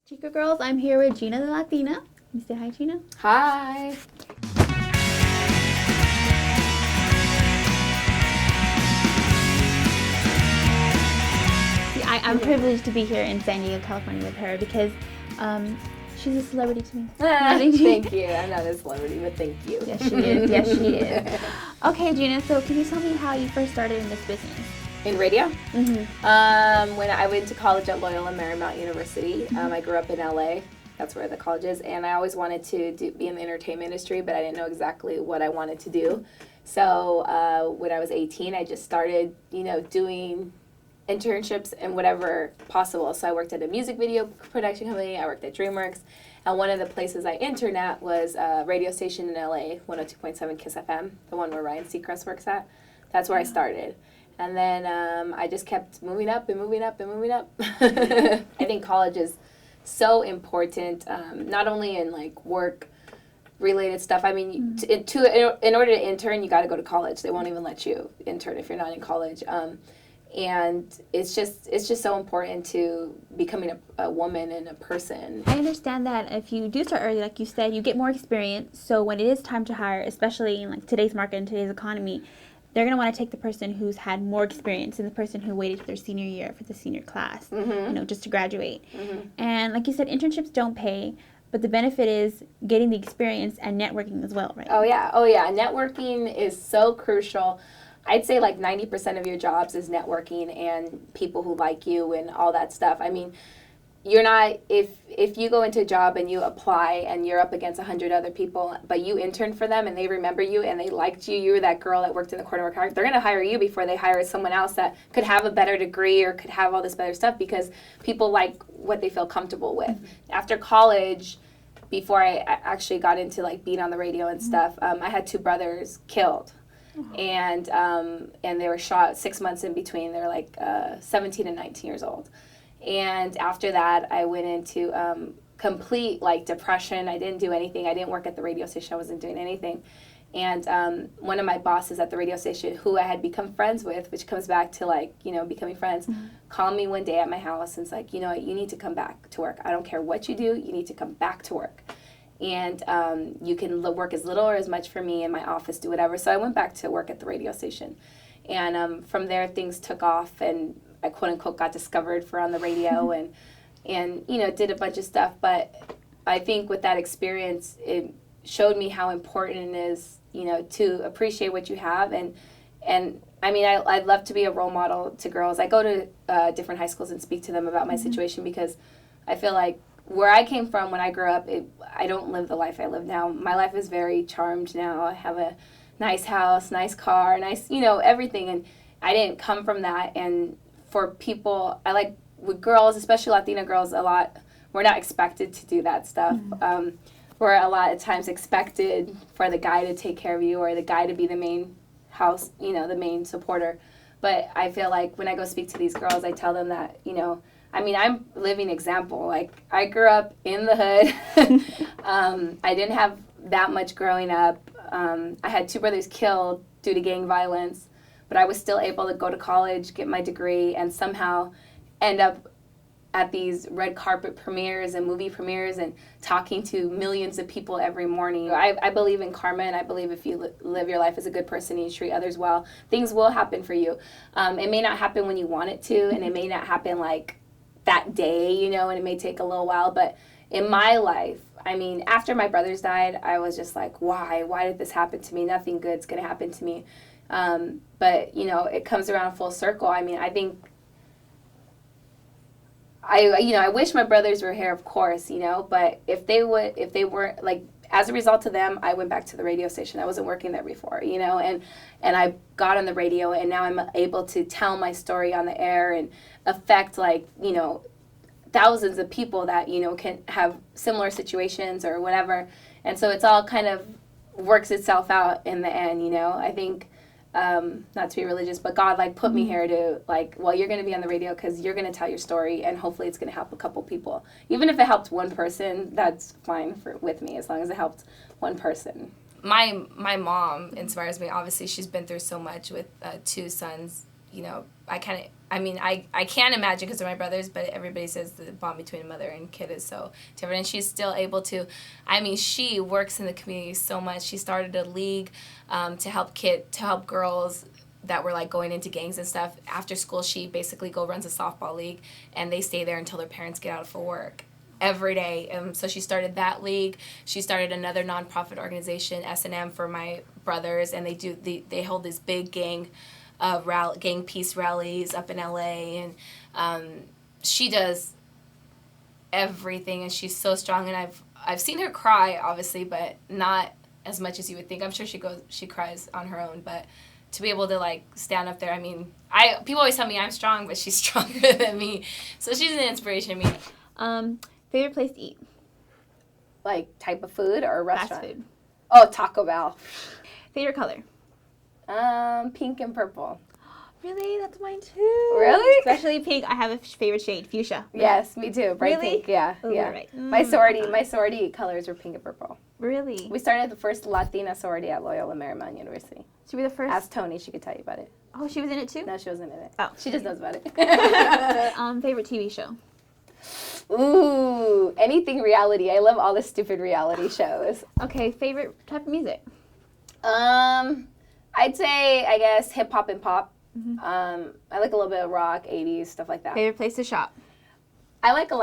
Chica Girls, I'm here with Geena The Latina. Can you say hi, Geena? Hi. See, I'm privileged to be here in San Diego, California with her because she's a celebrity to me. Thank you. I'm not a celebrity, but thank you. Yes, she is. Yes, she is. Okay, Geena, so can you tell me how you first started in this business? In radio? Mm-hmm. When I went to college at Loyola Marymount University, I grew up in LA. That's where the college is. And I always wanted to be in the entertainment industry, but I didn't know exactly what I wanted to do. So when I was 18, I just started, doing internships and whatever possible. So I worked at a music video production company. I worked at DreamWorks. And one of the places I interned at was a radio station in LA, 102.7 KISS FM, the one where Ryan Seacrest works at. That's where I started. And then I just kept moving up and moving up and moving up. I think college is so important, not only in like work related stuff. I mean, in order to intern, you got to go to college. They won't even let you intern if you're not in college. And it's just so important to becoming a woman and a person. I understand that if you do start early, like you said, you get more experience. So when it is time to hire, especially in like today's market and today's economy, they're going to want to take the person who's had more experience than the person who waited for their senior year for the senior class, just to graduate. And like you said, internships don't pay, but the benefit is getting the experience and networking as well, right? Oh yeah. Networking is so crucial. I'd say like 90% of your jobs is networking and people who like you and all that stuff. I mean, you're not, if you go into a job and you apply and you're up against 100 other people, but you interned for them and they remember you and they liked you, you were that girl that worked in the corner car, they're going to hire you before they hire someone else that could have a better degree or could have all this better stuff because people like what they feel comfortable with. After college, before I actually got into like being on the radio and stuff, I had two brothers killed. And they were shot 6 months in between. They were like 17 and 19 years old. And after that, I went into complete like depression. I didn't do anything. I didn't work at the radio station. I wasn't doing anything. And one of my bosses at the radio station, who I had become friends with, which comes back to like, becoming friends, called me one day at my house and was like, you need to come back to work. I don't care what you do. You need to come back to work. And you can work as little or as much for me in my office, do whatever. So I went back to work at the radio station. And from there, things took off, and I quote unquote got discovered for on the radio and did a bunch of stuff. But I think with that experience, it showed me how important it is, to appreciate what you have. And I mean, I'd love to be a role model to girls. I go to different high schools and speak to them about my situation because I feel like where I came from when I grew up, I don't live the life I live now. My life is very charmed now. I have a nice house, nice car, nice, everything. And I didn't come from that. And for people, I like with girls, especially Latina girls, a lot, we're not expected to do that stuff. We're a lot of times expected for the guy to take care of you or the guy to be the main house, the main supporter. But I feel like when I go speak to these girls, I tell them that, I'm a living example. Like, I grew up in the hood. I didn't have that much growing up. I had two brothers killed due to gang violence, but I was still able to go to college, get my degree, and somehow end up at these red carpet premieres and movie premieres and talking to millions of people every morning. I believe in karma, and I believe if you live your life as a good person and you treat others well, things will happen for you. It may not happen when you want it to, and it may not happen like that day, and it may take a little while. But in my life, I mean, after my brothers died, I was just like, why? Why did this happen to me? Nothing good's going to happen to me. But, it comes around full circle. I mean, I think, I wish my brothers were here, of course, but if they weren't, like, as a result of them, I went back to the radio station. I wasn't working there before, and I got on the radio, and now I'm able to tell my story on the air and affect, like, thousands of people that, can have similar situations or whatever. And so it's all kind of works itself out in the end, I think, not to be religious, but God, like, put me here to, like, well, you're going to be on the radio because you're going to tell your story, and hopefully it's going to help a couple people. Even if it helped one person, that's fine with me, as long as it helped one person. My mom inspires me. Obviously, she's been through so much with two sons, I can't imagine because they're my brothers, but everybody says the bond between a mother and kid is so different. And she's still able to, she works in the community so much. She started a league to help girls that were like going into gangs and stuff. After school, she basically runs a softball league, and they stay there until their parents get out for work every day. So she started that league. She started another nonprofit organization, S&M, for my brothers, and they hold this big gang peace rallies up in LA, and she does everything, and she's so strong. And I've seen her cry, obviously, but not as much as you would think. I'm sure she cries on her own, but to be able to like stand up there, people always tell me I'm strong, but she's stronger than me, so she's an inspiration to me. Favorite place to eat? Like type of food or restaurant? Fast food. Oh, Taco Bell. Favorite color? Pink and purple. Really? That's mine too. Really? Especially pink. I have a favorite shade, fuchsia. Yes, me too. Bright really? Pink. Yeah, Ooh, yeah. Right. My sorority colors were pink and purple. Really? We started the first Latina sorority at Loyola Marymount University. Should be the first. Ask Tony; she could tell you about it. Oh, she was in it too? No, she wasn't in it. Oh, she just knows about it. Favorite TV show? Ooh, anything reality. I love all the stupid reality shows. Okay, favorite type of music? I'd say, I guess, hip hop and pop. Mm-hmm. I like a little bit of rock, 80s, stuff like that. Favorite place to shop? I like I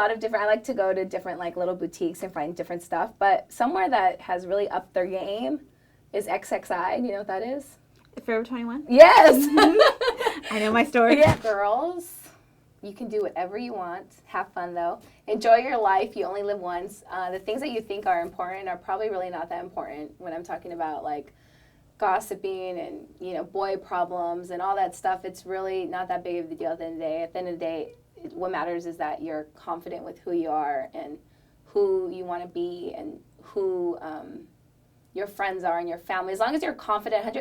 like to go to different like little boutiques and find different stuff, but somewhere that has really upped their game is XXI. Do you know what that is? Forever 21? Yes! I know my story. Yeah. Girls, you can do whatever you want. Have fun, though. Enjoy your life. You only live once. The things that you think are important are probably really not that important when I'm talking about, like, gossiping and, boy problems and all that stuff. It's really not that big of a deal at the end of the day. At the end of the day, what matters is that you're confident with who you are and who you want to be and who your friends are and your family. As long as you're confident,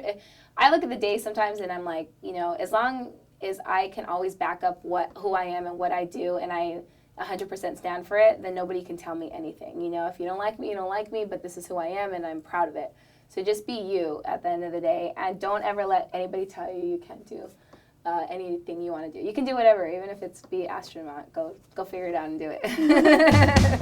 I look at the day sometimes and I'm like, as long as I can always back up who I am and what I do, and I 100% stand for it, then nobody can tell me anything. If you don't like me, you don't like me, but this is who I am and I'm proud of it. So just be you at the end of the day, and don't ever let anybody tell you can't do anything you want to do. You can do whatever, even if it's be astronaut. Go figure it out and do it.